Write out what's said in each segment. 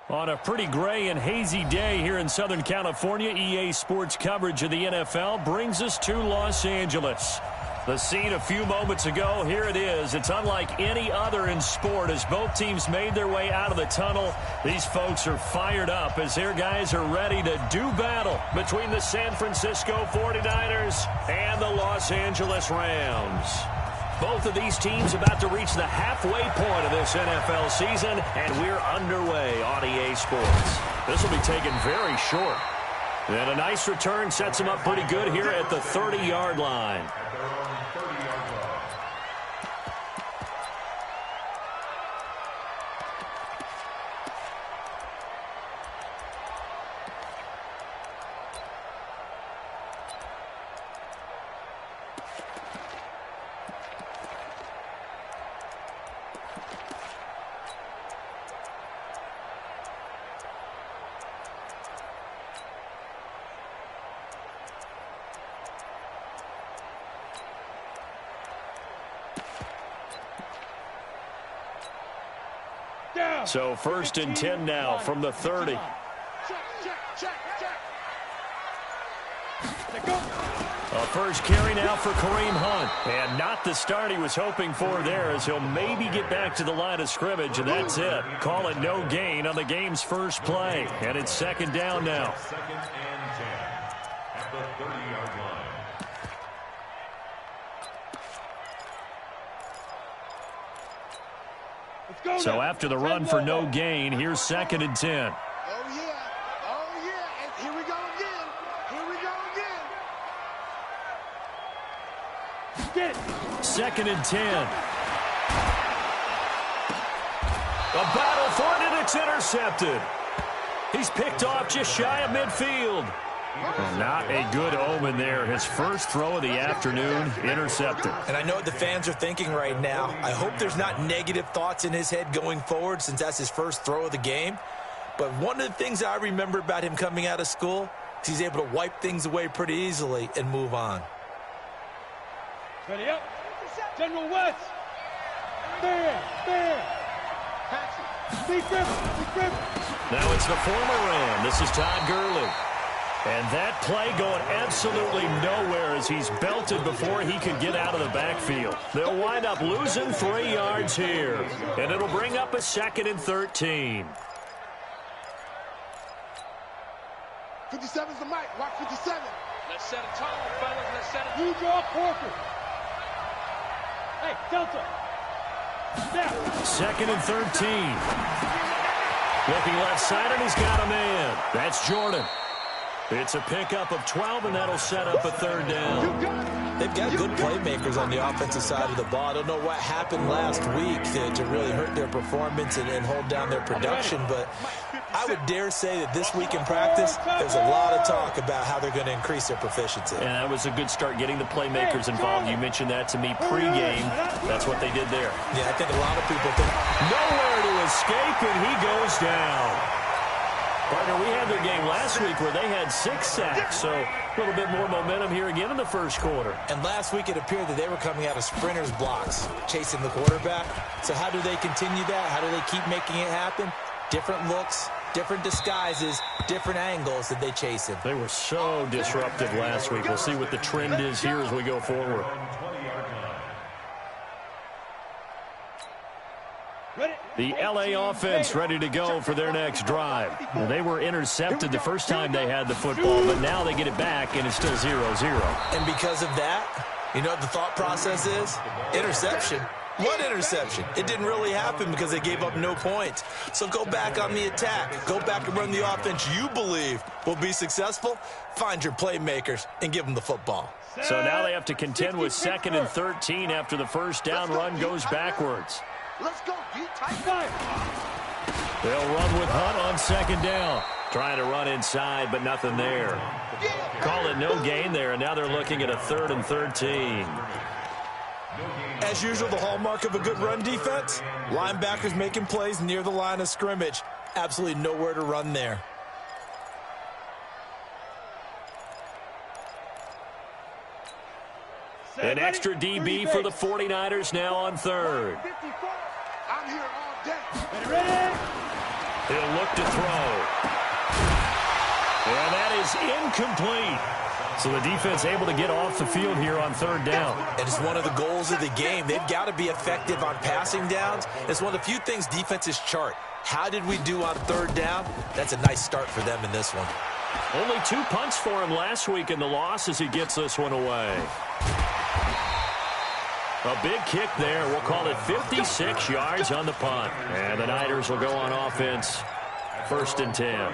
On a pretty gray and hazy day here in Southern California, EA Sports coverage of the NFL brings us to Los Angeles. The scene a few moments ago, here it is. It's unlike any other in sport as both teams made their way out of the tunnel. These folks are fired up as their guys are ready to do battle between the San Francisco 49ers and the Los Angeles Rams. Both of these teams about to reach the halfway point of this NFL season, and we're underway on EA Sports. This will be taken very short. And a nice return sets them up pretty good here at the 30-yard line. So 1st and 10 now from the 30. A first carry now for Kareem Hunt. And not the start he was hoping for there as he'll maybe get back to the line of scrimmage, and that's it. Call it no gain on the game's first play. And it's 2nd down now. 2nd and 10 at the 30-yard line. So after the run for no gain, here's 2nd and 10. Oh, yeah. Oh, yeah. And here we go again. Here we go again. 2nd and 10. A battle for it, and it's intercepted. He's picked off just shy of midfield. Not a good omen there. His first throw of the afternoon, intercepted. And I know what the fans are thinking right now. I hope there's not negative thoughts in his head going forward since that's his first throw of the game. But one of the things I remember about him coming out of school is he's able to wipe things away pretty easily and move on. Ready up. General West. There. Now it's the former Ram. This is Todd Gurley. And that play going absolutely nowhere as he's belted before he could get out of the backfield. They'll wind up losing 3 yards here. And it'll bring up a 2nd and 13. 57's the mic. Watch 57. Let's set a tone, fellas. Let's set it. You draw Porter. Hey, Delta. Snap. 2nd and 13. Looking left side, and he's got a man. That's Jordan. It's a pickup of 12, and that'll set up a 3rd down. They've got good playmakers on the offensive side of the ball. I don't know what happened last week to really hurt their performance and hold down their production, but I would dare say that this week in practice, there's a lot of talk about how they're going to increase their proficiency. And that was a good start getting the playmakers involved. You mentioned that to me pregame. That's what they did there. Yeah, I think a lot of people think. Nowhere to escape, and he goes down. Partner, we had their game last week where they had 6 sacks, so a little bit more momentum here again in the first quarter. And last week it appeared that they were coming out of sprinters blocks, chasing the quarterback. So how do they continue that? How do they keep making it happen? Different looks, different disguises, different angles that they chase him. They were so disruptive last week. We'll see what the trend is here as we go forward. The L.A. offense ready to go for their next drive. Well, they were intercepted the first time they had the football, but now they get it back, and it's still 0-0. And because of that, you know what the thought process is? Interception. What interception? It didn't really happen because they gave up no points. So go back on the attack. Go back and run the offense you believe will be successful. Find your playmakers and give them the football. So now they have to contend with 2nd and 13 after the first down run goes backwards. Let's go, D. Tight five. They'll run with Hunt on 2nd down. Trying to run inside, but nothing there. Call it no gain there, and now they're looking at a 3rd and 13. As usual, the hallmark of a good run defense, linebackers making plays near the line of scrimmage. Absolutely nowhere to run there. An extra DB for the 49ers now on 3rd. I'm here all day. He'll look to throw. And that is incomplete. So the defense able to get off the field here on third down. And it's one of the goals of the game. They've got to be effective on passing downs. It's one of the few things defenses chart. How did we do on third down? That's a nice start for them in this one. Only 2 punts for him last week in the loss as he gets this one away. A big kick there. We'll call it 56 yards on the punt. And the Niners will go on offense. 1st and 10.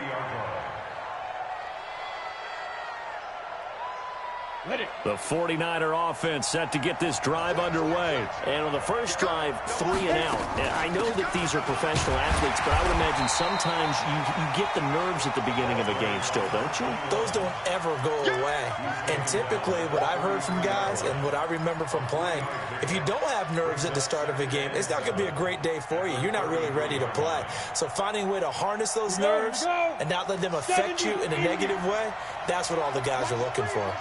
The 49er offense set to get this drive underway. And on the first drive, 3 and out. And I know that these are professional athletes, but I would imagine sometimes you get the nerves at the beginning of a game still, don't you? Those don't ever go away. And typically what I've heard from guys and what I remember from playing, if you don't have nerves at the start of a game, it's not going to be a great day for you. You're not really ready to play. So finding a way to harness those nerves and not let them affect you in a negative way, that's what all the guys are looking for.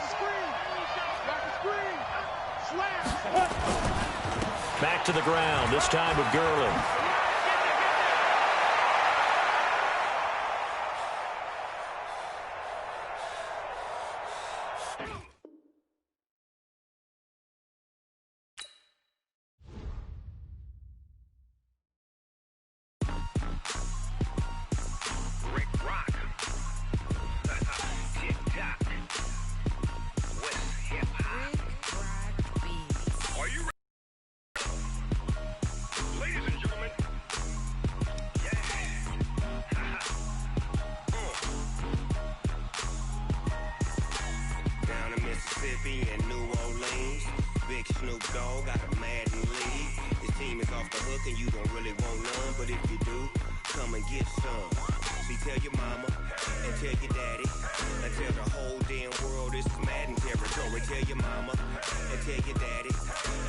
Back to the ground, this time with Gurley. In New Orleans, big Snoop Dogg got a Madden league. His team is off the hook and you don't really want none, but if you do, come and get some. See, tell your mama and tell your daddy and tell the whole damn world this is Madden territory. Tell your mama and tell your daddy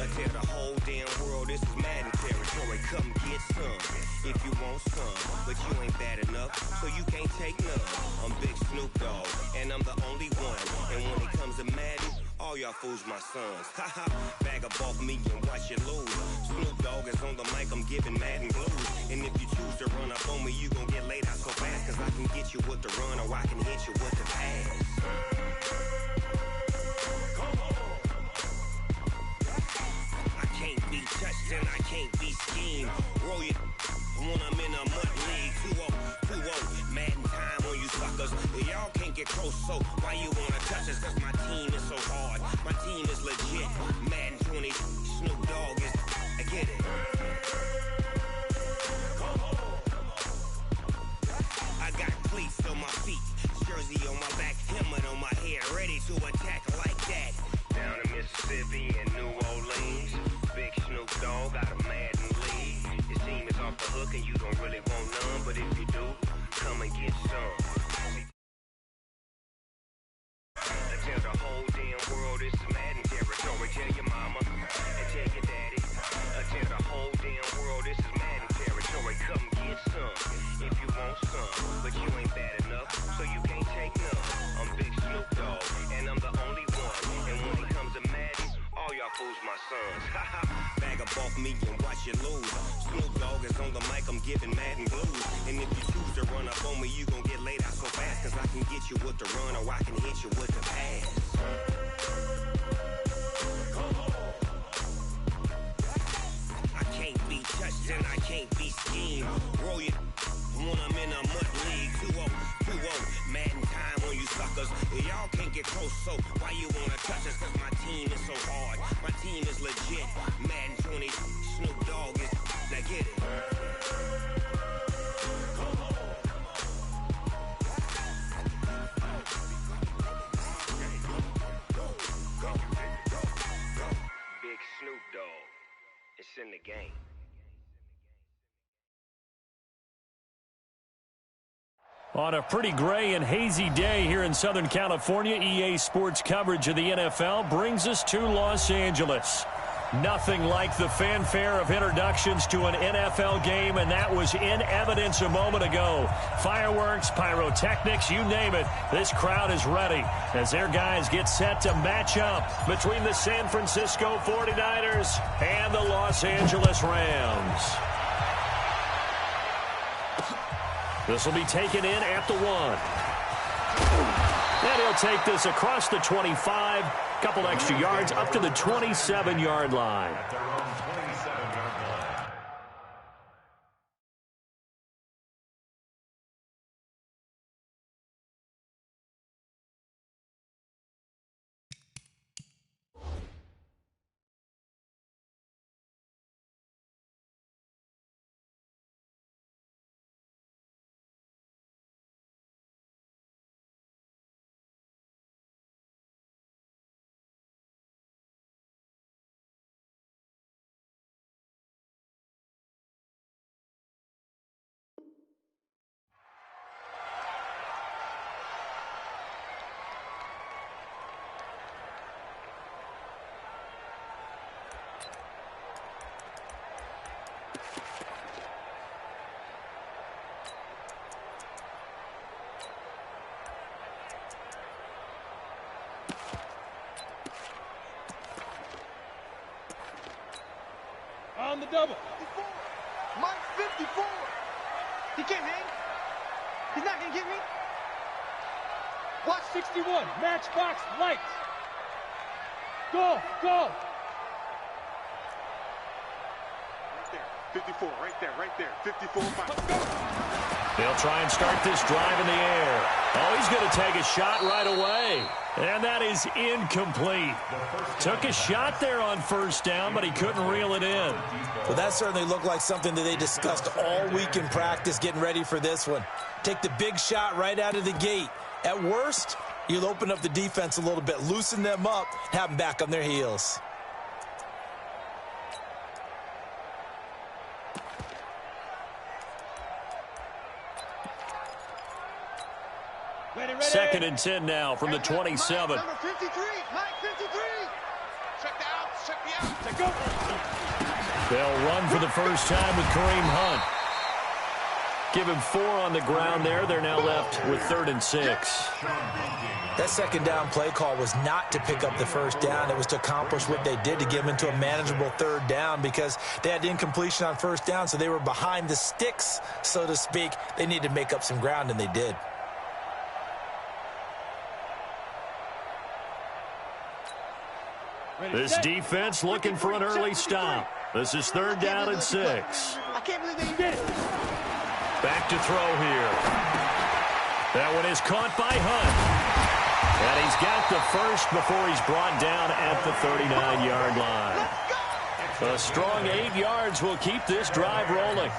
and tell the whole damn world this is Madden territory. Come get some if you want some, but you ain't bad enough, so you can't take none. I'm Big Snoop Dogg and I'm the only one, and when it comes to Madden, all y'all fools my sons. Haha, bag up off me and watch you lose. Snoop Dogg is on the mic, I'm giving Madden blues. And if you choose to run up on me, you gon' get laid out so fast, cause I can get you with the run or I can hit you with the pass. I can't be touched and I can't be schemed. Roll it when I'm in a mud league. 2-0, Madden time on you suckers. Y'all can't get close, so why you wanna touch us? Cause my team is so hard, my team is legit. Madden 20, Snoop Dogg is, I get it. I got cleats on my feet, jersey on my back, helmet on my head, ready to attack like that. Down in Mississippi and New Orleans, big Snoop Dogg got a Madden league. His team is off the hook and you don't really want none, but if you do, come and get some. Tell the whole damn world this is Madden territory. Tell your mama and tell your daddy. Tell the whole damn world this is Madden territory. Come get some if you want some, but you ain't bad enough, so you can't take none. I'm Big Snoop Dogg and I'm the only one, and when it comes to Madden, all y'all fools my sons. Haha, bag up off me and watch you lose. Snoop Dogg is on the mic, I'm giving Madden blues. And if you choose to run up on me, you gon' get laid out so fast, cause I can get you with the run or I can hit you with the pass. I can't be touched and I can't be schemed. Roll it when I'm in a mud league. 2-0, Madden time on you suckers. Y'all can't get close, so why you wanna touch us? Cause my team is so hard, my team is legit. Madden 20, Snoop Dogg is, now get it. Big Snoop Dogg, it's in the game. On a pretty gray and hazy day here in Southern California, EA Sports coverage of the NFL brings us to Los Angeles. Nothing like the fanfare of introductions to an NFL game, and that was in evidence a moment ago. Fireworks, pyrotechnics, you name it. This crowd is ready as their guys get set to match up between the San Francisco 49ers and the Los Angeles Rams. This will be taken in at the 1. And he'll take this across the 25, couple extra yards up to the 27-yard line. At their own 27-yard line. On the double. 54. Mike 54. He can't hang. He's not going to get me. Watch 61. Matchbox lights. Go, go. Right there. 54. Right there. 54. Let's go. They'll try and start this drive in the air. Oh, he's going to take a shot right away. And that is incomplete. Took a shot there on first down, but he couldn't reel it in. Well, that certainly looked like something that they discussed all week in practice getting ready for this one. Take the big shot right out of the gate. At worst, you'll open up the defense a little bit, loosen them up, have them back on their heels. Ready. 2nd and 10 now from the 27. Number 53. Mike 53. Check the out. Check the out. Let's go. They'll run for the first time with Kareem Hunt. Give him 4 on the ground there. They're now left with 3rd and 6. That second down play call was not to pick up the first down. It was to accomplish what they did to get them into a manageable 3rd down because they had incompletion on first down, so they were behind the sticks, so to speak. They needed to make up some ground, and they did. This defense looking for an early stop. This is 3rd down and 6. I can't believe they did it. Back to throw here. That one is caught by Hunt. And he's got the first before he's brought down at the 39-yard line. A strong 8 yards will keep this drive rolling.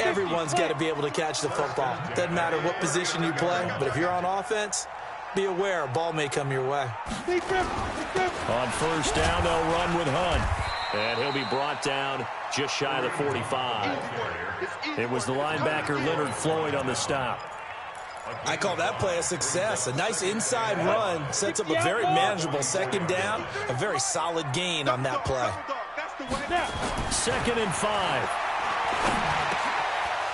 Everyone's got to be able to catch the football. Doesn't matter what position you play, but if you're on offense, be aware a ball may come your way. On first down, they'll run with Hunt. And he'll be brought down just shy of the 45. It was the linebacker Leonard Floyd on the stop. I call that play a success. A nice inside run sets up a very manageable 2nd down, a very solid gain on that play. 2nd and 5.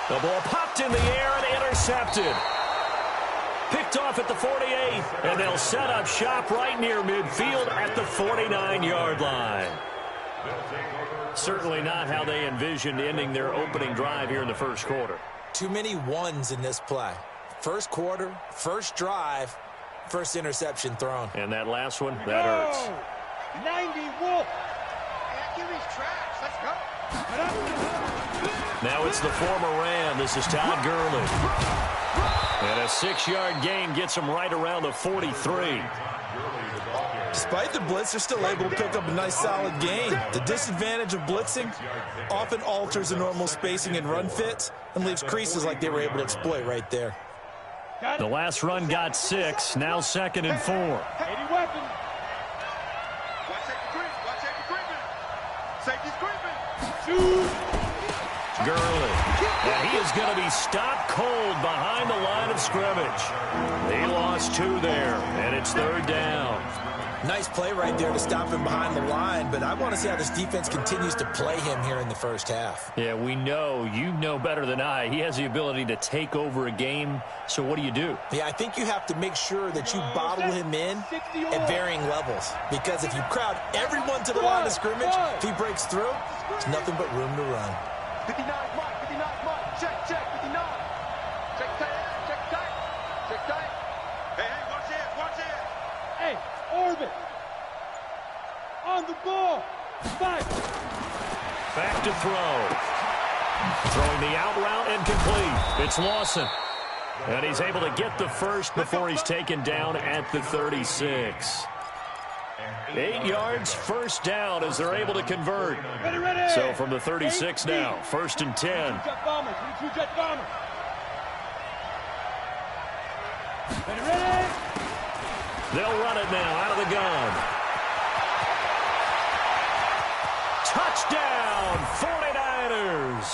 The ball popped in the air and intercepted. Picked off at the 48, and they'll set up shop right near midfield at the 49-yard line. Certainly not how they envisioned ending their opening drive here in the first quarter. Too many ones in this play. First quarter, first drive, first interception thrown. And that last one, that hurts. 90 Wolf. Trash. Let's go. Now it's the former Ram. This is Todd Gurley. And a 6-yard gain gets him right around the 43. Despite the blitz, they're still able to pick up a nice solid gain. The disadvantage of blitzing often alters the normal spacing and run fits and leaves creases like they were able to exploit right there. The last run got 6, now 2nd and 4. 80 weapons. Watch safety creeping. Safety's creeping. Shoot. Gurley. And he is going to be stopped cold behind the line of scrimmage. He lost 2 there, and it's 3rd down. Nice play right there to stop him behind the line, but I want to see how this defense continues to play him here in the first half. Yeah, we know. You know better than I. He has the ability to take over a game, so what do you do? Yeah, I think you have to make sure that you bottle him in at varying levels, because if you crowd everyone to the line of scrimmage, if he breaks through, there's nothing but room to run. 59 Mike. Check. 59. Check tight. Check tight. Check tight. Hey, watch it, watch it. Hey, orbit. On the ball. Fight. Back to throw. Throwing the out route incomplete. It's Lawson. And he's able to get the first before he's taken down at the 36. 8 yards, first down as they're able to convert. Ready. So from the 36 now, 1st and 10. Jet bombers. We 2 jet bombers. Ready. They'll run it now out of the gun. Touchdown, 49ers.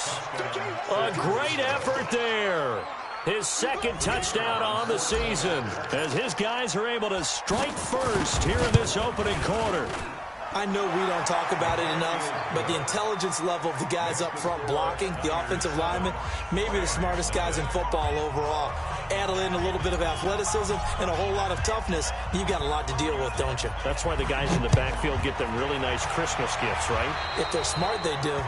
A great effort there. His second touchdown on the season as his guys are able to strike first here in this opening quarter. I know we don't talk about it enough, but the intelligence level of the guys up front blocking, the offensive linemen, maybe the smartest guys in football overall. Add in a little bit of athleticism and a whole lot of toughness, you've got a lot to deal with, don't you? That's why the guys in the backfield get them really nice Christmas gifts, right? If they're smart, they do.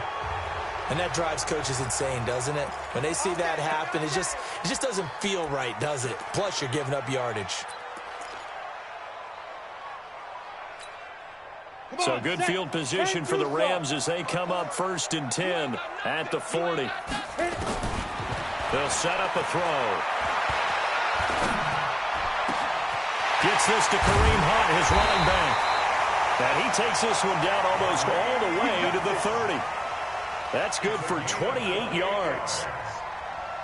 And that drives coaches insane, doesn't it? When they see that happen, it just doesn't feel right, does it? Plus, you're giving up yardage. So good field position for the Rams as they come up 1st and 10 at the 40. They'll set up a throw. Gets this to Kareem Hunt, his running back. And he takes this one down almost all the way to the 30. That's good for 28 yards.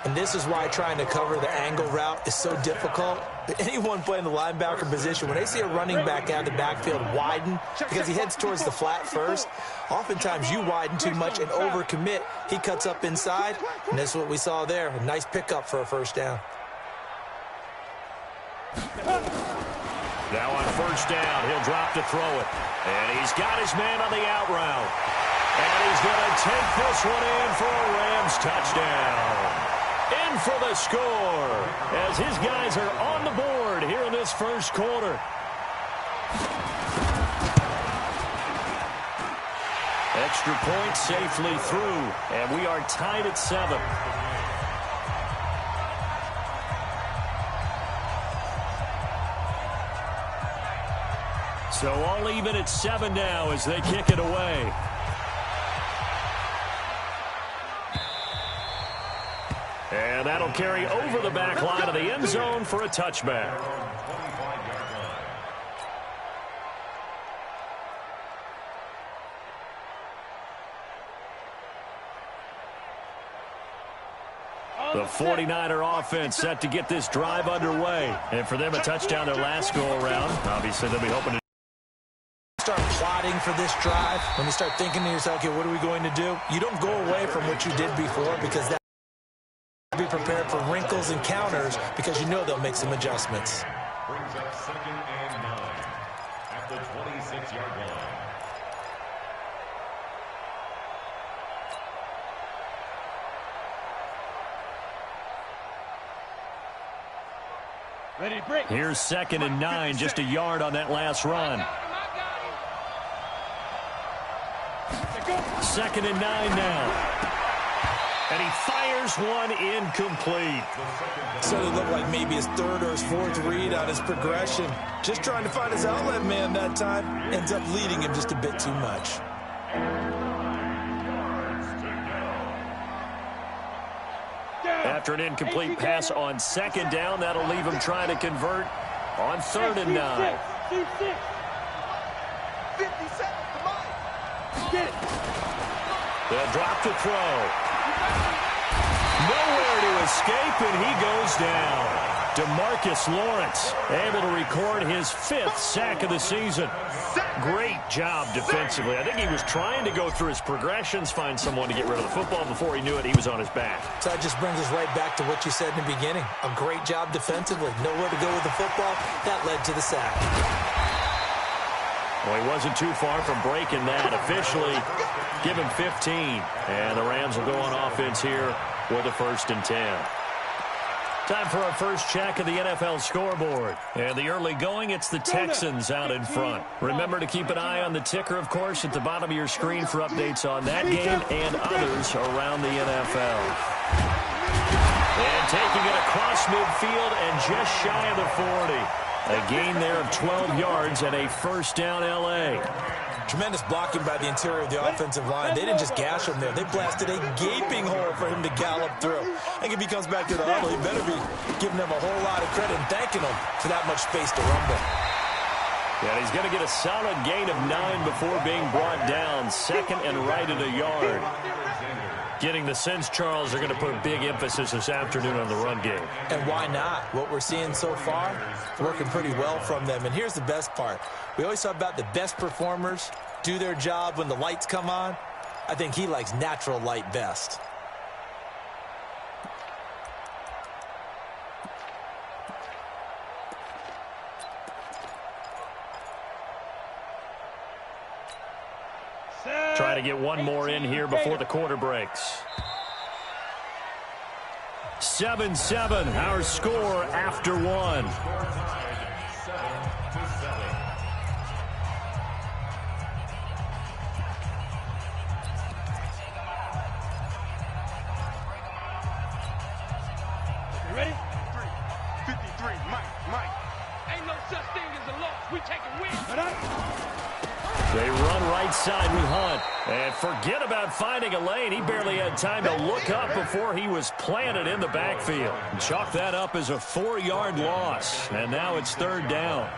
And this is why trying to cover the angle route is so difficult. Anyone playing the linebacker position, when they see a running back out of the backfield widen because he heads towards the flat first, oftentimes you widen too much and overcommit. He cuts up inside, and that's what we saw there. A nice pickup for a first down. Now on 1st down, he'll drop to throw it. And he's got his man on the out route. And he's going to take this one in for a Rams touchdown. In for the score as his guys are on the board here in this first quarter. Extra point safely through, and we are tied at 7. So all even at 7 now as they kick it away. And that'll carry over the back line of the end zone for a touchback. The 49er offense set to get this drive underway. And for them, a touchdown their last go-around. Obviously, they'll be hoping to start plotting for this drive. When you start thinking to yourself, okay, what are we going to do? You don't go away from what you did before because that be prepared for wrinkles and counters because you know they'll make some adjustments. Brings up 2nd and 9 at the 26-yard line. Ready, break. Here's 2nd and 9, just a yard on that last run. 2nd and 9 now. And he fires one incomplete. So it looked like maybe his 3rd or his 4th read on his progression. Just trying to find his outlet man that time. Ends up leading him just a bit too much. After an incomplete pass on 2nd down, that'll leave him trying to convert on 3rd and 9. 50 seconds to mine. Get it. They'll drop to throw. Nowhere to escape, and he goes down. DeMarcus Lawrence able to record his 5th sack of the season. Great job defensively. I think he was trying to go through his progressions, find someone to get rid of the football. Before he knew it, he was on his back. So that just brings us right back to what you said in the beginning. A great job defensively. Nowhere to go with the football. That led to the sack. Well, he wasn't too far from breaking that. Officially, give him 15. And the Rams will go on offense here with a 1st and 10. Time for our first check of the NFL scoreboard. And the early going, it's the Texans out in front. Remember to keep an eye on the ticker, of course, at the bottom of your screen for updates on that game and others around the NFL. And taking it across midfield and just shy of the 40. A gain there of 12 yards and a first down L.A. Tremendous blocking by the interior of the offensive line. They didn't just gash him there. They blasted a gaping hole for him to gallop through. I think if he comes back to the huddle, he better be giving them a whole lot of credit and thanking them for that much space to rumble. Yeah, he's going to get a solid gain of 9 before being brought down. Second and right at a yard. Getting the sense, Charles, they're going to put a big emphasis this afternoon on the run game. And why not? What we're seeing so far, it's working pretty well from them. And here's the best part. We always talk about the best performers do their job when the lights come on. I think he likes natural light best. Trying to get one more in here before the quarter breaks. 7-7, our score after one. You ready? 53, Mike. Ain't no such thing as a loss. We taking wins. They run right side with Hunt. And forget about finding a lane. He barely had time to look up before he was planted in the backfield. Chalk that up as a 4-yard loss. And now it's third down.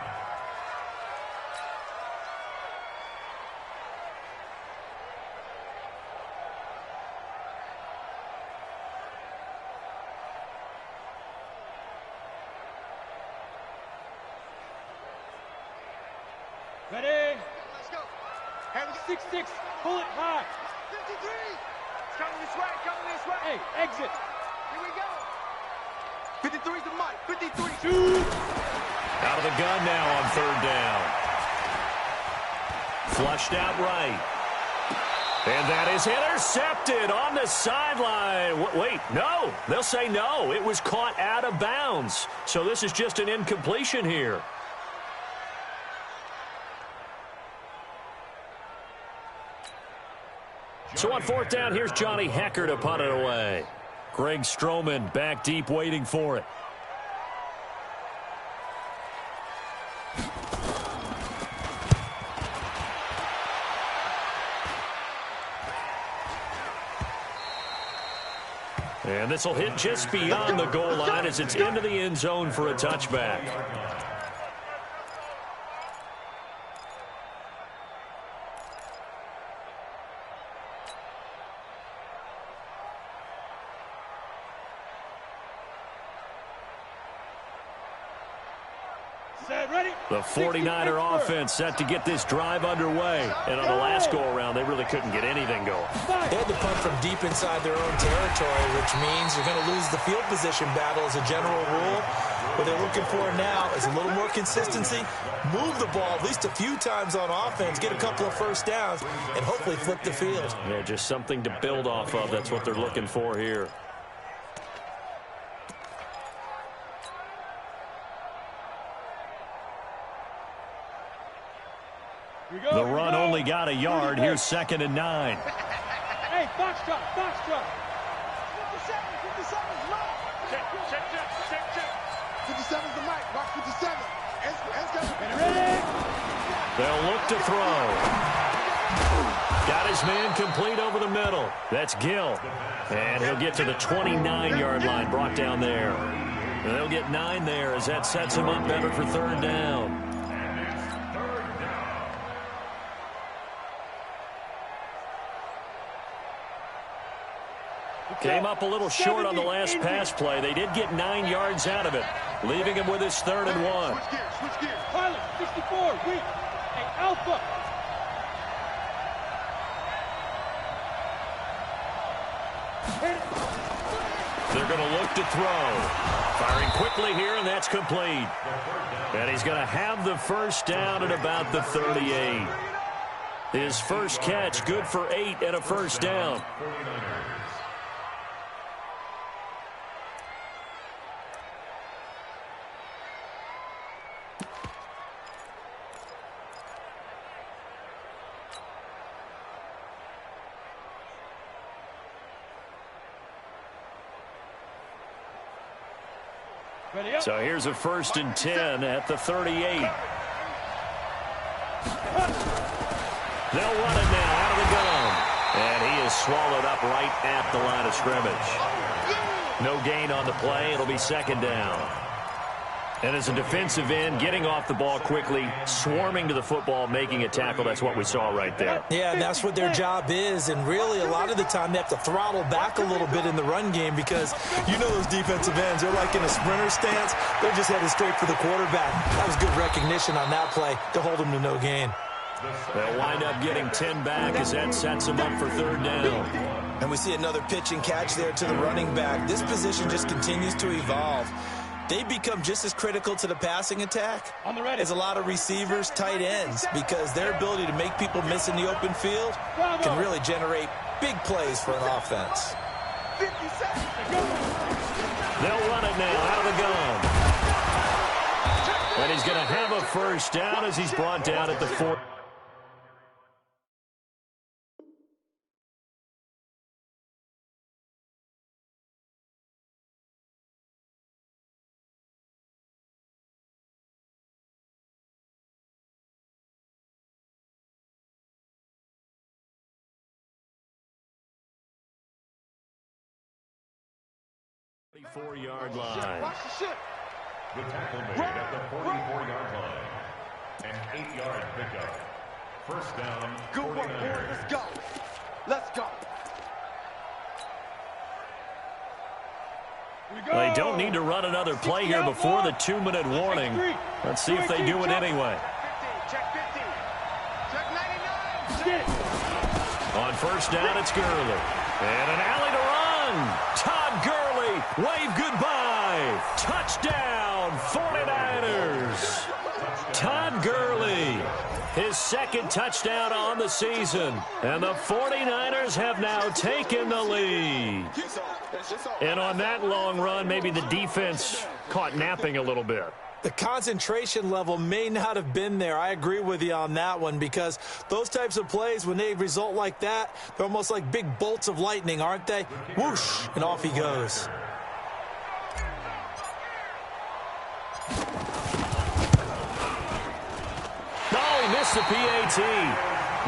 Ready? Let's go. 6-6, pull it high. 53. It's coming this way. Hey, exit. Here we go. 53 to Mike. 53. Shoot. Out of the gun now on third down. Flushed out right. And that is intercepted on the sideline. Wait, no. They'll say no. It was caught out of bounds. So this is just an incompletion here. So on fourth down, here's Johnny Hecker to punt it away. Greg Stroman back deep waiting for it. And this will hit just beyond the goal line as it's into the end zone for a touchback. The 49er offense set to get this drive underway. And on the last go-around, they really couldn't get anything going. They had to punt from deep inside their own territory, which means you're going to lose the field position battle as a general rule. What they're looking for now is a little more consistency, move the ball at least a few times on offense, get a couple of first downs, and hopefully flip the field. Yeah, just something to build off of. That's what they're looking for here. The run only got a yard. Here's 2nd and 9. Hey, box drop. 57, Mike. Check. 57's the Mike. Watch 57. Ready? They'll look to throw. Got his man complete over the middle. That's Gill. And he'll get to the 29-yard line, brought down there. And they'll get 9 there as that sets him up better for third down. Came up a little short on the last pass play. They did get 9 yards out of it, leaving him with his 3rd and 1. Switch gears. Pilot, 64, weak. Hey, Alpha. They're going to look to throw. Firing quickly here, and that's complete. And he's going to have the first down at about the 38. His first catch, good for 8 and a first down. So here's a 1st and 10 at the 38. They'll run it now out of the gun. And he is swallowed up right at the line of scrimmage. No gain on the play. It'll be 2nd down. And as a defensive end, getting off the ball quickly, swarming to the football, making a tackle, that's what we saw right there. Yeah, and that's what their job is. And really, a lot of the time, they have to throttle back a little bit in the run game because you know those defensive ends, they're like in a sprinter stance. They're just headed straight for the quarterback. That was good recognition on that play to hold them to no gain. They'll wind up getting 10 back as that sets them up for 3rd down. And we see another pitch and catch there to the running back. This position just continues to evolve. They become just as critical to the passing attack as a lot of receivers, tight ends, because their ability to make people miss in the open field can really generate big plays for an offense. They'll run it now out of the gun. And he's going to have a 1st down as he's brought down at the 4. Yard line. The tackle made at the 44-yard line. An 8-yard pickup. 1st down. Good work, boy. Let's go. Let's go. They don't need to run another play here before the 2-minute warning. Let's see if they do it anyway. Check 50. Check 99. On 1st down, it's Gurley. And an alley to run. Todd Gurley, wave goodbye. Touchdown, 49ers. Todd Gurley, his 2nd touchdown on the season. And the 49ers have now taken the lead. And on that long run, maybe the defense caught napping a little bit. The concentration level may not have been there. I agree with you on that one because those types of plays, when they result like that, they're almost like big bolts of lightning, aren't they? Whoosh, and off he goes. No, he missed the PAT.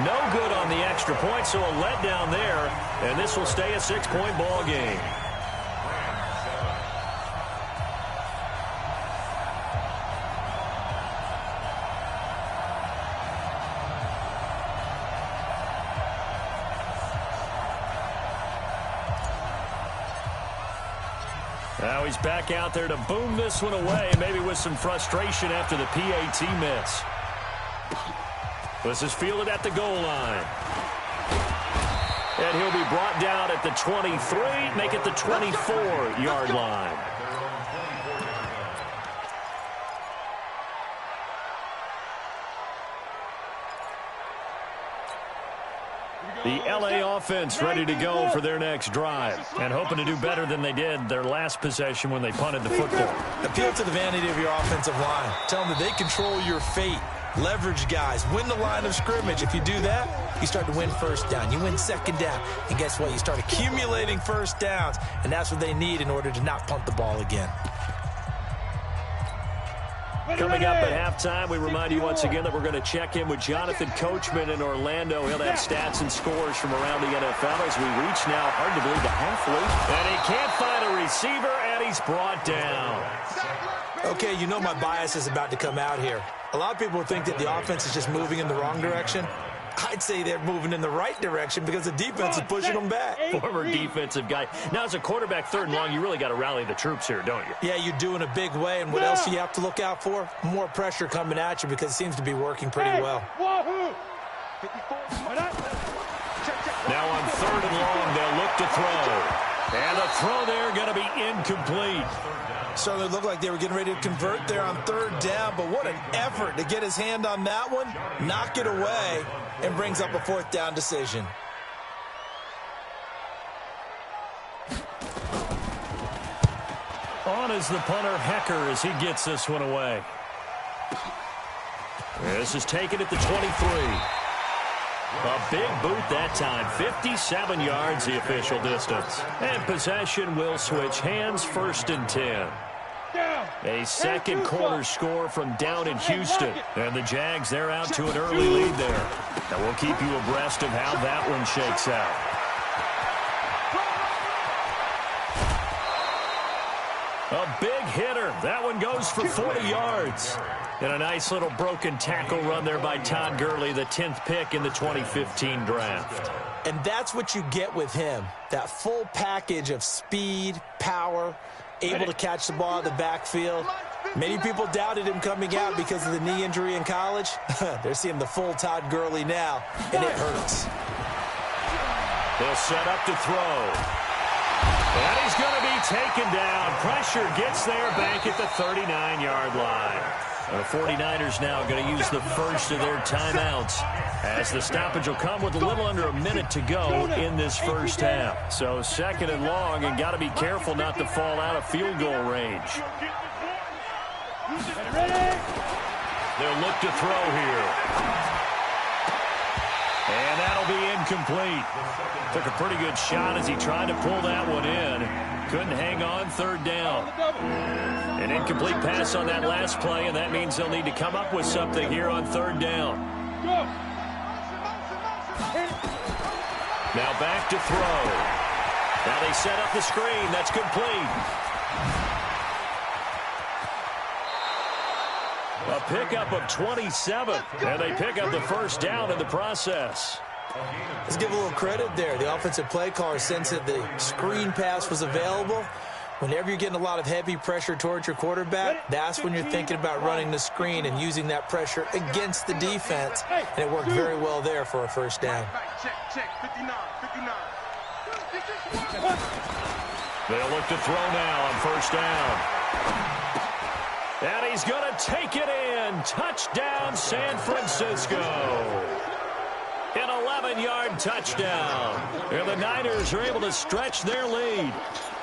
No good on the extra point, so a letdown there, and this will stay a 6-point ball game. Now he's back out there to boom this one away, maybe with some frustration after the PAT miss. This is fielded at the goal line. And he'll be brought down at the 23, make it the 24-yard line. The LA offense ready to go for their next drive and hoping to do better than they did their last possession when they punted the football. Appeal to the vanity of your offensive line. Tell them that they control your fate. Leverage guys. Win the line of scrimmage. If you do that, you start to win 1st down. You win 2nd down. And guess what? You start accumulating 1st downs. And that's what they need in order to not punt the ball again. Coming up at halftime, we remind you once again that we're going to check in with Jonathan Coachman in Orlando. He'll have stats and scores from around the NFL as we reach now, hard to believe, the halfway. And he can't find a receiver, and he's brought down. Okay, you know my bias is about to come out here. A lot of people think that the offense is just moving in the wrong direction. I'd say they're moving in the right direction because the defense is pushing them back. Former defensive guy. Now, as a quarterback, 3rd and long, you really got to rally the troops here, don't you? Yeah, you do in a big way. And what else do you have to look out for? More pressure coming at you because it seems to be working pretty well. Now on 3rd and long, they'll look to throw. And the throw there going to be incomplete. So it looked like they were getting ready to convert there on 3rd down, but what an effort to get his hand on that one, knock it away, and brings up a 4th down decision. On is the punter, Hecker, as he gets this one away. This is taken at the 23. A big boot that time, 57 yards the official distance. And possession will switch hands, 1st and 10. A second quarter score from down in Houston. And the Jags, they're out to an early lead there. And we'll keep you abreast of how that one shakes out. A big hitter. That one goes for 40 yards. And a nice little broken tackle run there by Todd Gurley, the 10th pick in the 2015 draft. And that's what you get with him. That full package of speed, power, able to catch the ball in the backfield. Many people doubted him coming out because of the knee injury in college. They're seeing the full Todd Gurley now, and it hurts. They'll set up to throw. And he's going to be taken down. Pressure gets there back at the 39-yard line. The 49ers now going to use the first of their timeouts, as the stoppage will come with a little under a minute to go in this first half. So second and long, and got to be careful not to fall out of field goal range. They'll look to throw here. And that'll be incomplete. Took a pretty good shot as he tried to pull that one in. Couldn't hang on, third down. An incomplete pass on that last play, and that means they'll need to come up with something here on third down. Now back to throw. Now they set up the screen. That's complete. A pickup of 27, and they pick up the first down in the process. Let's give a little credit there. The offensive play caller sensed that the screen pass was available. Whenever you're getting a lot of heavy pressure towards your quarterback, that's when you're thinking about running the screen and using that pressure against the defense. And it worked very well there for a first down. They'll look to throw now on first down. And he's going to take it in. Touchdown, San Francisco. An 11-yard touchdown. And the Niners are able to stretch their lead.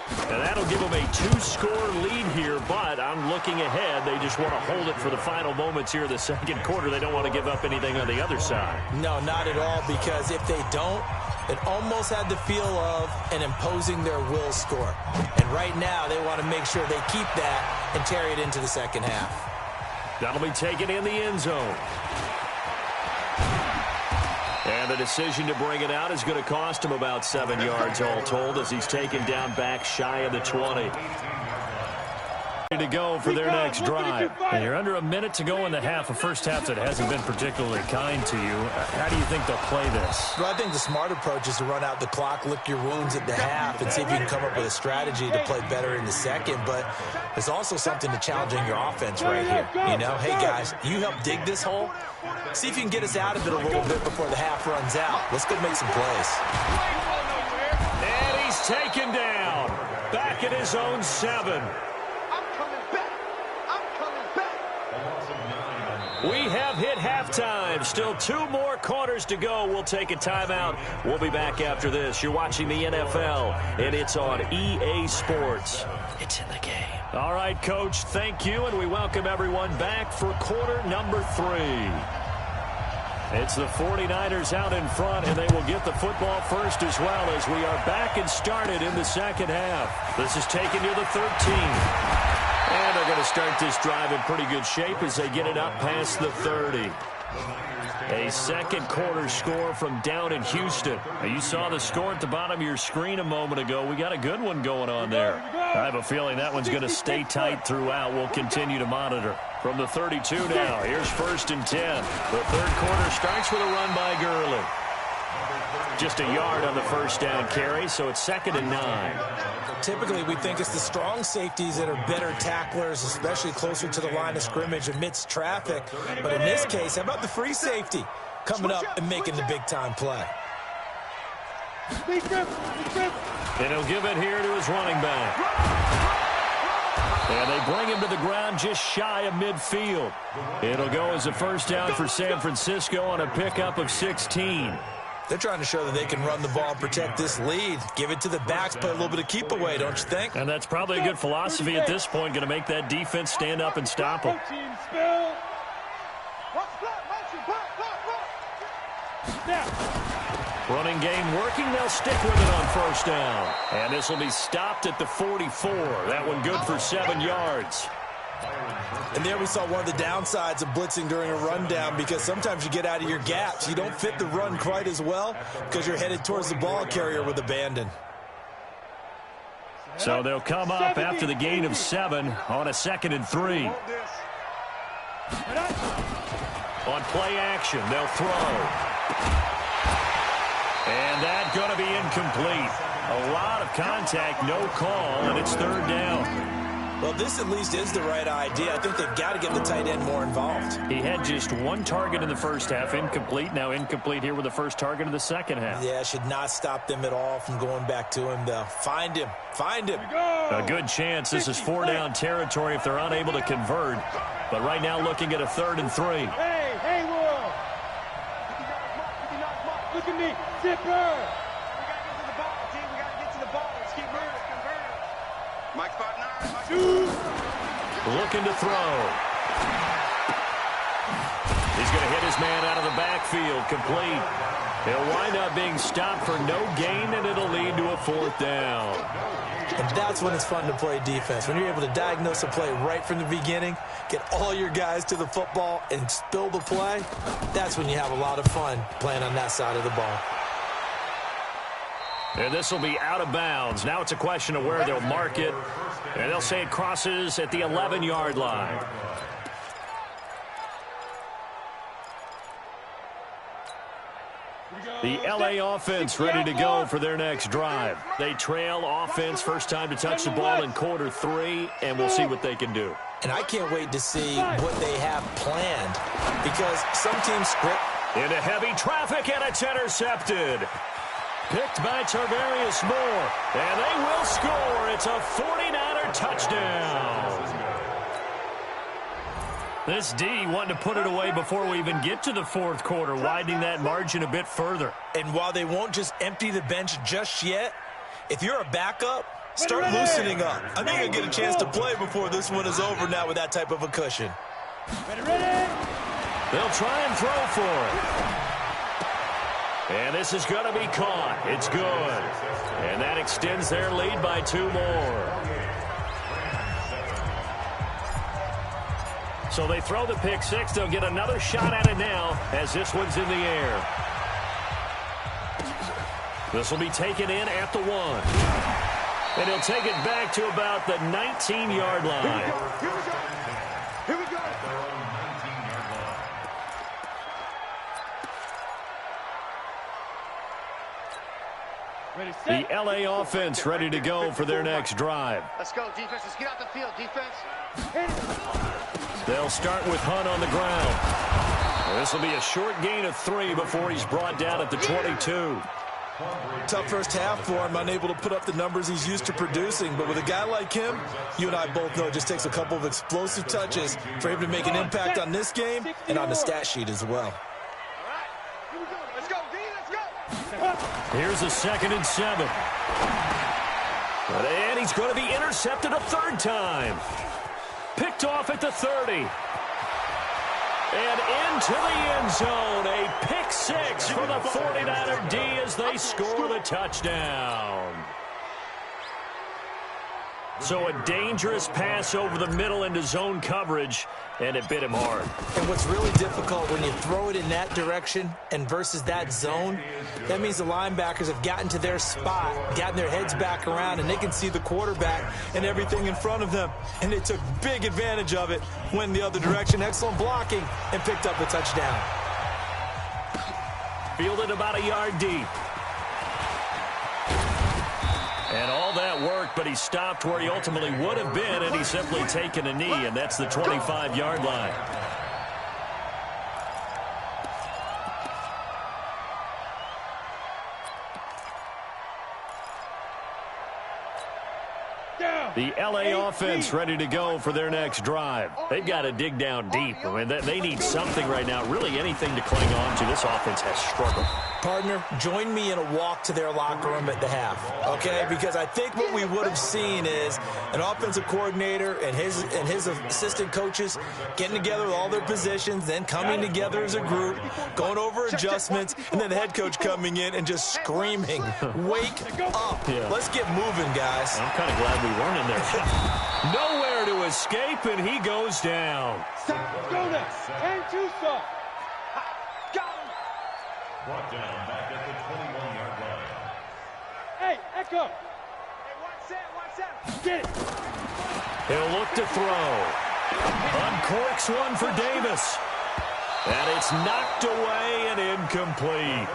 And that'll give them a 2-score lead here, but I'm looking ahead. They just want to hold it for the final moments here of the second quarter. They don't want to give up anything on the other side. No, not at all, because if they don't, it almost had the feel of an imposing their will score. And right now, they want to make sure they keep that and carry it into the second half. That'll be taken in the end zone. And the decision to bring it out is going to cost him about 7 yards all told, as he's taken down back shy of the 20. To go for their next drive. And you're under a minute to go in the half, a first half that hasn't been particularly kind to you. How do you think they'll play this? Well, I think the smart approach is to run out the clock, lick your wounds at the half, and see if you can come up with a strategy to play better in the second. But there's also something to challenging your offense right here. You know, hey, guys, you help dig this hole. See if you can get us out of it a little bit before the half runs out. Let's go make some plays. And he's taken down. Back at his own 7. We have hit halftime. Still 2 more quarters to go. We'll take a timeout. We'll be back after this. You're watching the NFL, and it's on EA Sports. It's in the game. All right, Coach, thank you, and we welcome everyone back for quarter number 3. It's the 49ers out in front, and they will get the football first as well, as we are back and started in the second half. This is taken near the 13. And they're going to start this drive in pretty good shape as they get it up past the 30. A second quarter score from down in Houston. Now, you saw the score at the bottom of your screen a moment ago. We got a good one going on there. I have a feeling that one's going to stay tight throughout. We'll continue to monitor. From the 32 now, here's 1st and 10. The third quarter starts with a run by Gurley. Just a yard on the first down carry, so it's 2nd and 9. Typically, we think it's the strong safeties that are better tacklers, especially closer to the line of scrimmage amidst traffic. But in this case, how about the free safety coming up and making the big-time play? And he'll give it here to his running back. And they bring him to the ground just shy of midfield. It'll go as a first down for San Francisco on a pickup of 16. They're trying to show that they can run the ball and protect this lead. Give it to the backs, play a little bit of keep away, don't you think? And that's probably a good philosophy at this point, going to make that defense stand up and stop them. Running game working. They'll stick with it on first down. And this will be stopped at the 44. That one good for 7 yards. And there we saw one of the downsides of blitzing during a rundown, because sometimes you get out of your gaps. You don't fit the run quite as well because you're headed towards the ball carrier with abandon. So they'll come up after the gain of 7 on a 2nd and 3. On play action, they'll throw. And that's going to be incomplete. A lot of contact, no call, and it's 3rd down. Well, this at least is the right idea. I think they've got to get the tight end more involved. He had just 1 target in the first half, incomplete. Now incomplete here with the first target of the second half. Yeah, should not stop them at all from going back to him, though. Find him. Find him. A good chance. This is 4-down territory if they're unable to convert. But right now looking at a 3rd and 3. Hey, Will. Look at me. Zipper. We got to get to the ball. Let's keep moving. Mike spot 9. Looking to throw. He's going to hit his man out of the backfield. Complete. He'll wind up being stopped for no gain, and it'll lead to a 4th down. And that's when it's fun to play defense. When you're able to diagnose a play right from the beginning, get all your guys to the football, and spill the play, that's when you have a lot of fun playing on that side of the ball. And this will be out of bounds. Now it's a question of where they'll mark it. And they'll say it crosses at the 11-yard line. The LA offense ready to go for their next drive. They trail offense, first time to touch the ball in quarter 3, and we'll see what they can do. And I can't wait to see what they have planned, because some teams script. Into heavy traffic, and it's intercepted. Picked by Tarvarius Moore, and they will score. It's a 49er touchdown. This D wanting to put it away before we even get to the 4th quarter, widening that margin a bit further. And while they won't just empty the bench just yet, if you're a backup, start loosening up. I think you'll get a chance to play before this one is over now with that type of a cushion. They'll try and throw for it. And this is going to be caught. It's good. And that extends their lead by 2 more. So they throw the pick 6. They'll get another shot at it now as this one's in the air. This will be taken in at the 1. And he'll take it back to about the 19-yard line. Here we go. The LA offense ready to go for their next drive. Let's go, defense. Let's get out the field, defense. They'll start with Hunt on the ground. This will be a short gain of 3 before he's brought down at the 22. Tough first half for him, unable to put up the numbers he's used to producing. But with a guy like him, you and I both know it just takes a couple of explosive touches for him to make an impact on this game and on the stat sheet as well. Here's a 2nd and 7. And he's going to be intercepted a 3rd time. Picked off at the 30. And into the end zone. A pick 6 for the 49er D as they score the touchdown. So a dangerous pass over the middle into zone coverage, and it bit him hard. And what's really difficult when you throw it in that direction and versus that zone, that means the linebackers have gotten to their spot, gotten their heads back around, and they can see the quarterback and everything in front of them. And they took big advantage of it, went the other direction, excellent blocking, and picked up the touchdown. Fielded about a yard deep. And all that worked, but he stopped where he ultimately would have been, and he's simply taken a knee, and that's the 25-yard line. The LA offense ready to go for their next drive. They've got to dig down deep. I mean, they need something right now, really anything to cling on to. This offense has struggled. Partner, join me in a walk to their locker room at the half, okay? Because I think what we would have seen is an offensive coordinator and his assistant coaches getting together with all their positions, then coming together as a group, going over adjustments, and then the head coach coming in and just screaming, wake up. Yeah. Let's get moving, guys. I'm kind of glad we weren't in there. Nowhere to escape, and he goes down. Let's go next. And two stop. Got him. Brought down back at the 21-yard line. Hey, Echo. Hey, watch that, watch that. Get it. He'll look to throw. Uncorks one for Davis. And it's knocked away and incomplete.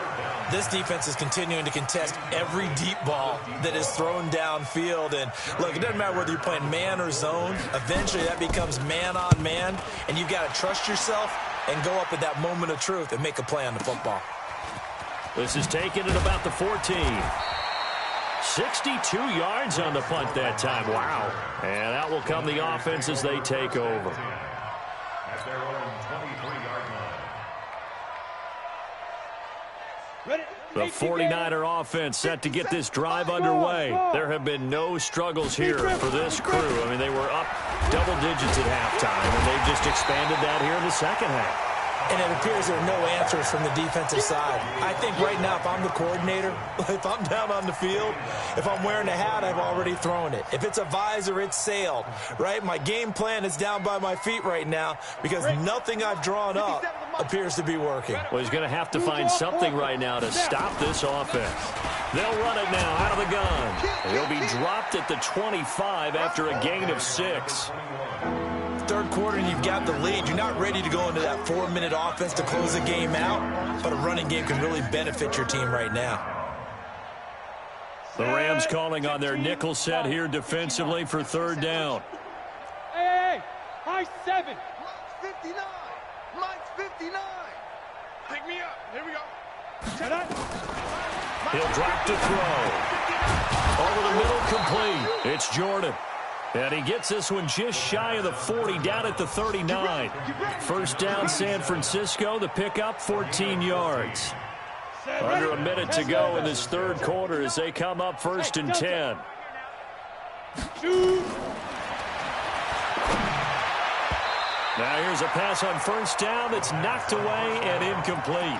This defense is continuing to contest every deep ball that is thrown downfield. And, look, it doesn't matter whether you're playing man or zone. Eventually, that becomes man on man. And you've got to trust yourself and go up at that moment of truth and make a play on the football. This is taken at about the 14. 62 yards on the punt that time. Wow. And that will come the offense as they take over. At their own 23-yard line. Ready? The 49er offense set to get this drive underway. There have been no struggles here for this crew. I mean, they were up double digits at halftime, and they've just expanded that here in the second half. And it appears there are no answers from the defensive side. I think right now, if I'm the coordinator, if I'm down on the field, if I'm wearing a hat, I've already thrown it. If it's a visor, it's sailed, right? My game plan is down by my feet right now because nothing I've drawn up appears to be working. Well, he's going to have to find something right now to stop this offense. They'll run it now out of the gun. He'll be dropped at the 25 after a gain of 6. Third quarter and you've got the lead. You're not ready to go into that 4-minute offense to close the game out, but a running game can really benefit your team right now. The Rams calling on their nickel set here defensively for third down. Hey, high 7. Mike's 59. Mike's 59. Pick me up. Here we go. He'll drop to throw. Over the middle, complete. It's Jordan. And he gets this one just shy of the 40, down at the 39. First down, San Francisco. The pickup, 14 yards. Under a minute to go in this third quarter as they come up first and 10. Now here's a pass on first down that's knocked away and incomplete.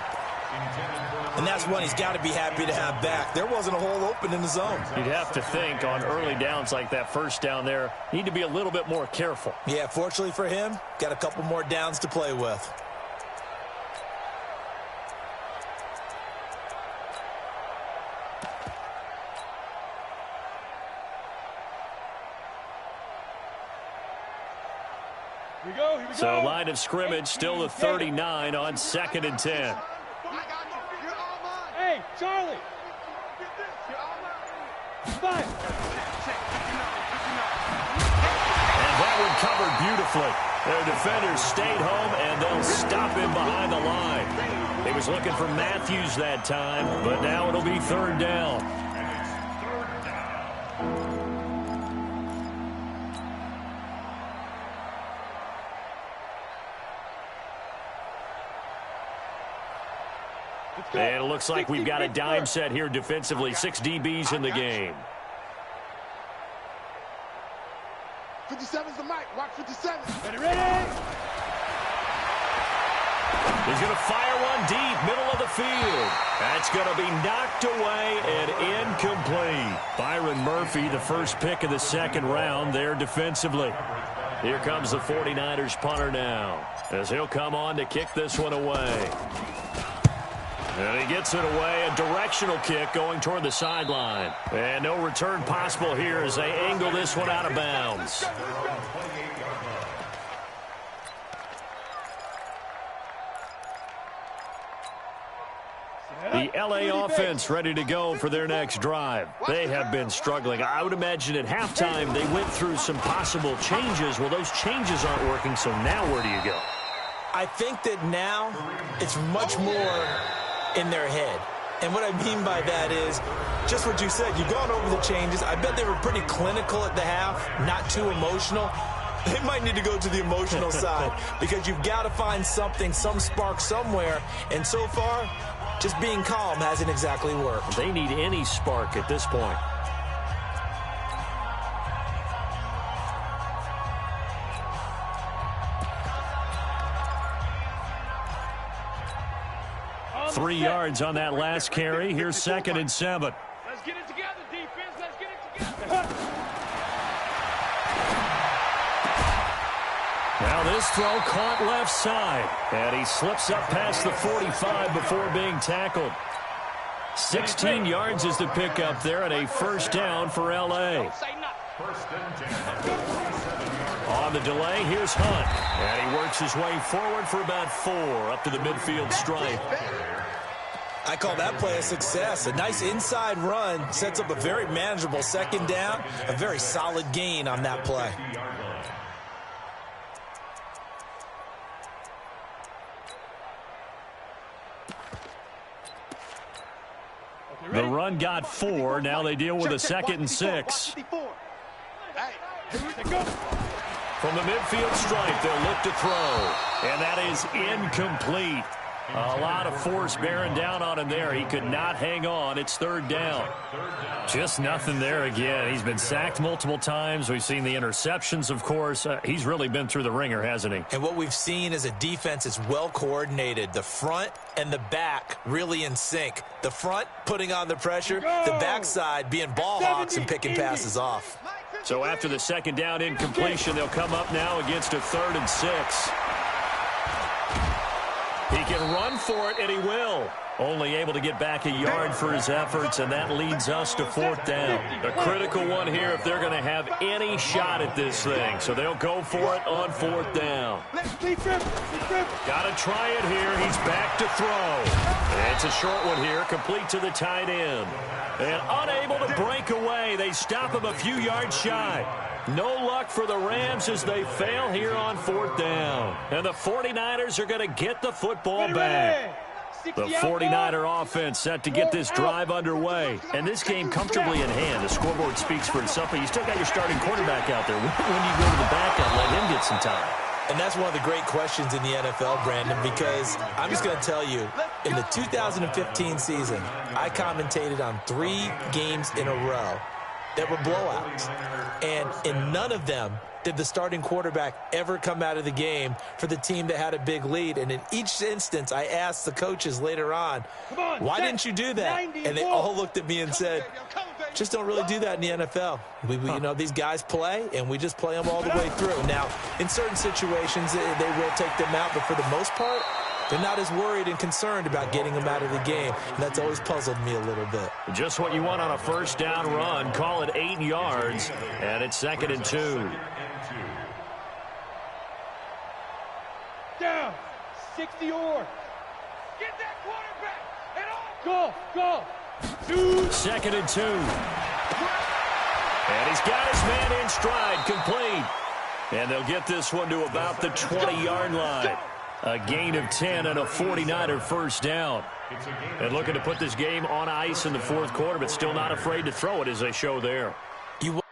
And that's one he's got to be happy to have back. There wasn't a hole open in the zone. You'd have to think on early downs like that first down there, need to be a little bit more careful. Yeah, fortunately for him, got a couple more downs to play with. Here we go. So line of scrimmage still the 39 on 2nd and 10. Hey, Charlie. 5. And that one covered beautifully. Their defenders stayed home, and they'll stop him behind the line. He was looking for Matthews that time, but now it'll be third down. And it looks like we've got a dime set here defensively. 6 DBs in the game. 57's the mic. Watch 57. Ready? He's going to fire one deep, middle of the field. That's going to be knocked away and incomplete. Byron Murphy, the first pick of the second round there defensively. Here comes the 49ers punter now, as he'll come on to kick this one away. And he gets it away, a directional kick going toward the sideline. And no return possible here as they angle this one out of bounds. The LA offense ready to go for their next drive. They have been struggling. I would imagine at halftime they went through some possible changes. Well, those changes aren't working, so now where do you go? I think that now it's much more in their head. And what I mean by that is just what you said. You've gone over the changes. I bet they were pretty clinical at the half, not too emotional. They might need to go to the emotional side because you've got to find something, some spark somewhere. And so far, just being calm hasn't exactly worked. They need any spark at this point. Three yards on that last carry. Here's 2nd and 7. Let's get it together, defense. Let's get it together. Now this throw caught left side. And he slips up past the 45 before being tackled. 16 yards is the pickup there and a first down for L.A. On the delay, here's Hunt. And he works his way forward for about 4 up to the midfield stripe. I call that play a success. A nice inside run sets up a very manageable second down. A very solid gain on that play. The run got 4. Now they deal with a 2nd and 6. From the midfield stripe, they'll look to throw. And that is incomplete. A lot of force bearing down on him there. He could not hang on. It's 3rd down. Just nothing there again. He's been sacked multiple times. We've seen the interceptions, of course. He's really been through the ringer, hasn't he? And what we've seen is a defense is well coordinated. The front and the back really in sync. The front putting on the pressure. The backside being ball hawks and picking passes off. So after the 2nd down incompletion, they'll come up now against a 3rd and 6. He can run for it, and he will. Only able to get back a yard for his efforts, and that leads us to 4th down. A critical one here if they're going to have any shot at this thing. So they'll go for it on 4th down. Got to try it here. He's back to throw. It's a short one here, complete to the tight end. And unable to break away. They stop him a few yards shy. No luck for the Rams as they fail here on 4th down. And the 49ers are going to get the football back. The 49er offense set to get this drive underway. And this game comfortably in hand. The scoreboard speaks for itself, but you still got your starting quarterback out there. When do you go to the backup, let him get some time? And that's one of the great questions in the NFL, Brandon, because I'm just going to tell you, in the 2015 season, I commentated on 3 games in a row that were blowouts. And in none of them did the starting quarterback ever come out of the game for the team that had a big lead. And in each instance, I asked the coaches later on, why didn't you do that? And they all looked at me and said, just don't really do that in the NFL. You know, these guys play, and we just play them all the way through. Now, in certain situations, they will take them out, but for the most part, they're not as worried and concerned about getting them out of the game. And that's always puzzled me a little bit. Just what you want on a 1st down run. Call it 8 yards, and it's 2nd and 2. Down. 60 or. Get that quarterback. And on. Go. 2nd and 2. And he's got his man in stride, complete. And they'll get this one to about the 20-yard line. A gain of 10 and a 49er 1st down. And looking to put this game on ice in the 4th quarter, but still not afraid to throw it as they show there. You want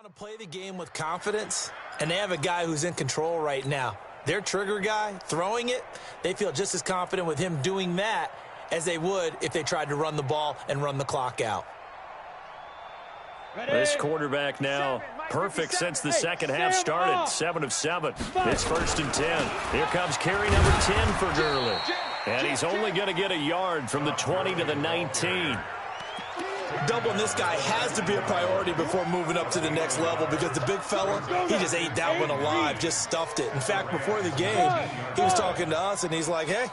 to play the game with confidence, and they have a guy who's in control right now. Their trigger guy, throwing it, they feel just as confident with him doing that as they would if they tried to run the ball and run the clock out. This quarterback now perfect since the 2nd half started. 7 of 7. It's 1st and 10. Here comes carry number 10 for Gurley. And he's only going to get a yard from the 20 to the 19. Doubling this guy has to be a priority before moving up to the next level, because the big fella, he just ate that one alive, just stuffed it. In fact, before the game, he was talking to us, and he's like, hey,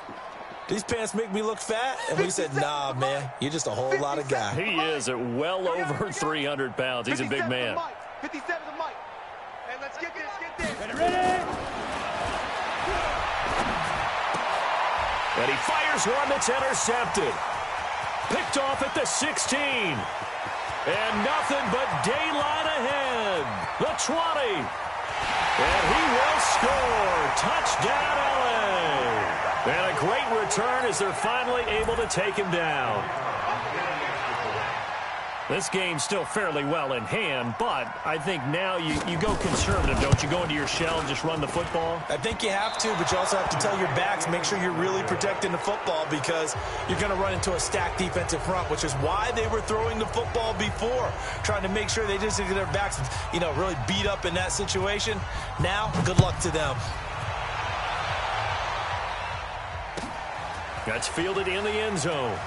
these pants make me look fat? And we said, nah, man, you're just a whole lot of guy. He is at well over 300 pounds. He's a big man. 57 to Mike. And let's get this. Ready. And he fires one that's intercepted. Picked off at the 16. And nothing but daylight ahead. The 20. And he will score. Touchdown, LA. And a great return as they're finally able to take him down. This game's still fairly well in hand, but I think now you go conservative, don't you? Go into your shell and just run the football? I think you have to, but you also have to tell your backs, make sure you're really protecting the football, because you're going to run into a stacked defensive front, which is why they were throwing the football before, trying to make sure they just get their backs, really beat up in that situation. Now, good luck to them. That's fielded in the end zone.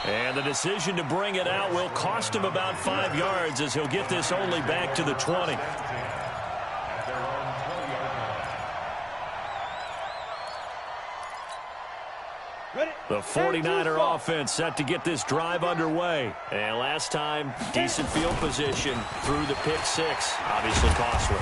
And the decision to bring it out will cost him about 5 yards as he'll get this only back to the 20. The 49er offense set to get this drive underway. And last time, decent field position through the pick six. Obviously costly.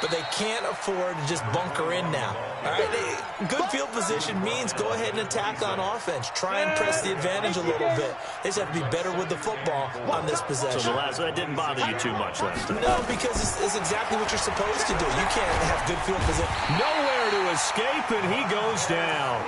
But they can't afford to just bunker in now. All right, good field position means go ahead and attack on offense. Try and press the advantage a little bit. They just have to be better with the football on this possession. So that didn't bother you too much last time? No, because it's exactly what you're supposed to do. You can't have good field position. Nowhere to escape, and he goes down.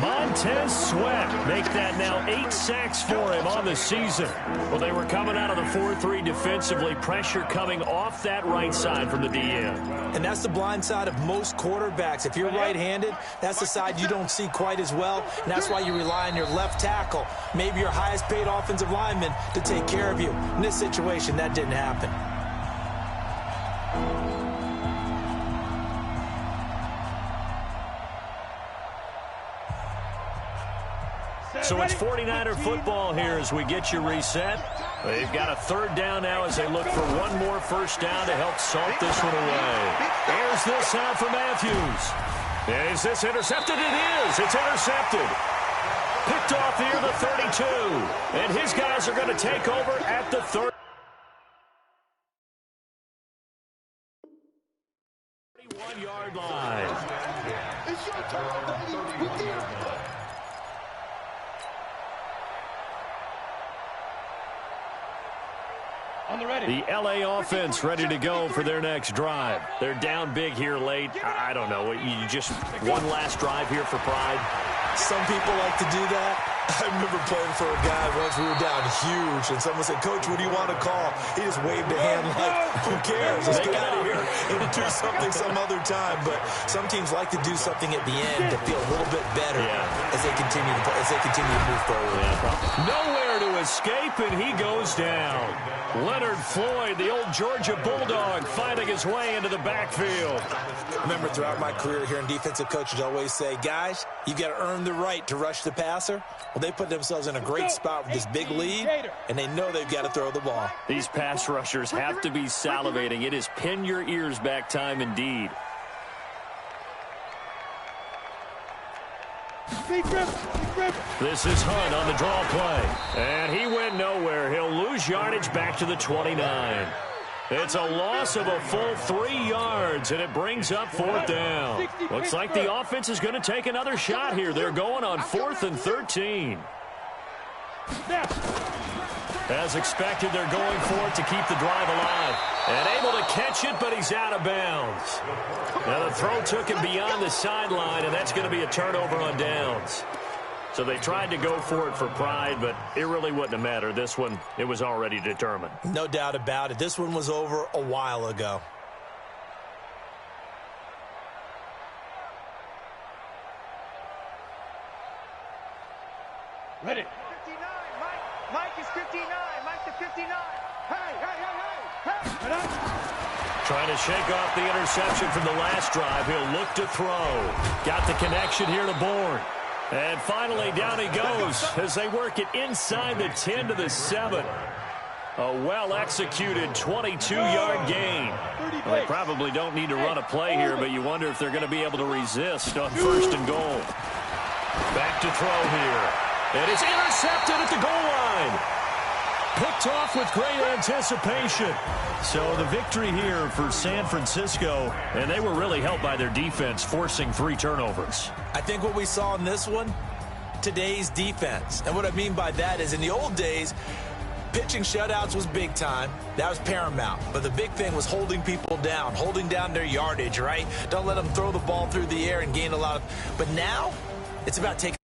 Montez Sweat make that now 8 sacks for him on the season. Well, they were coming out of the 4-3 defensively. Pressure coming off that right side from the DN. And that's the blind side of most quarterbacks. If you're right-handed, that's the side you don't see quite as well. And that's why you rely on your left tackle, maybe your highest-paid offensive lineman, to take care of you. In this situation, that didn't happen. So it's 49er football here as we get you reset. They've got a 3rd down now as they look for one more first down to help salt this one away. There's this out for Matthews. Is this intercepted? It is. It's intercepted. Picked off near the 32. And his guys are going to take over at the 30. 31-yard line. It's your turn, baby. The L.A. offense ready to go for their next drive. They're down big here late. I don't know. You just one last drive here for pride. Some people like to do that. I remember playing for a guy once. We were down huge, and someone said, "Coach, what do you want to call?" He just waved a hand like, "Who cares? Let's get out of here and do something some other time." But some teams like to do something at the end to feel a little bit better as they continue to move forward. Nowhere to escape, and he goes down. Leonard Floyd, the old Georgia Bulldog, finding his way into the backfield. Remember, throughout my career here in defensive coaches always say, guys, you got to earn the right to rush the passer. Well, they put themselves in a great spot with this big lead, and they know they've got to throw the ball. These pass rushers have to be salivating. It is pin your ears back time indeed. This is Hunt on the draw play. And he went nowhere. He'll lose yardage back to the 29. It's a loss of a full 3 yards, and it brings up 4th down. Looks like the offense is going to take another shot here. They're going on 4th and 13. As expected, they're going for it to keep the drive alive. And able to catch it, but he's out of bounds. Now the throw took him beyond the sideline, and that's going to be a turnover on downs. So they tried to go for it for pride, but it really wouldn't have mattered. This one, it was already determined. No doubt about it. This one was over a while ago. Ready. 59. Mike is 59. Mike to 59. Hey. Trying to shake off the interception from the last drive. He'll look to throw. Got the connection here to Bourne. And finally, down he goes as they work it inside the 10 to the 7. A well-executed 22-yard gain. Well, they probably don't need to run a play here, but you wonder if they're going to be able to resist on 1st and goal. Back to throw here. And it's intercepted at the goal line. Picked off with great anticipation. So the victory here for San Francisco, and they were really helped by their defense, forcing 3 turnovers. I think what we saw in this one, today's defense. And what I mean by that is in the old days, pitching shutouts was big time. That was paramount. But the big thing was holding people down, holding down their yardage, right? Don't let them throw the ball through the air and gain a lot of... But now, it's about taking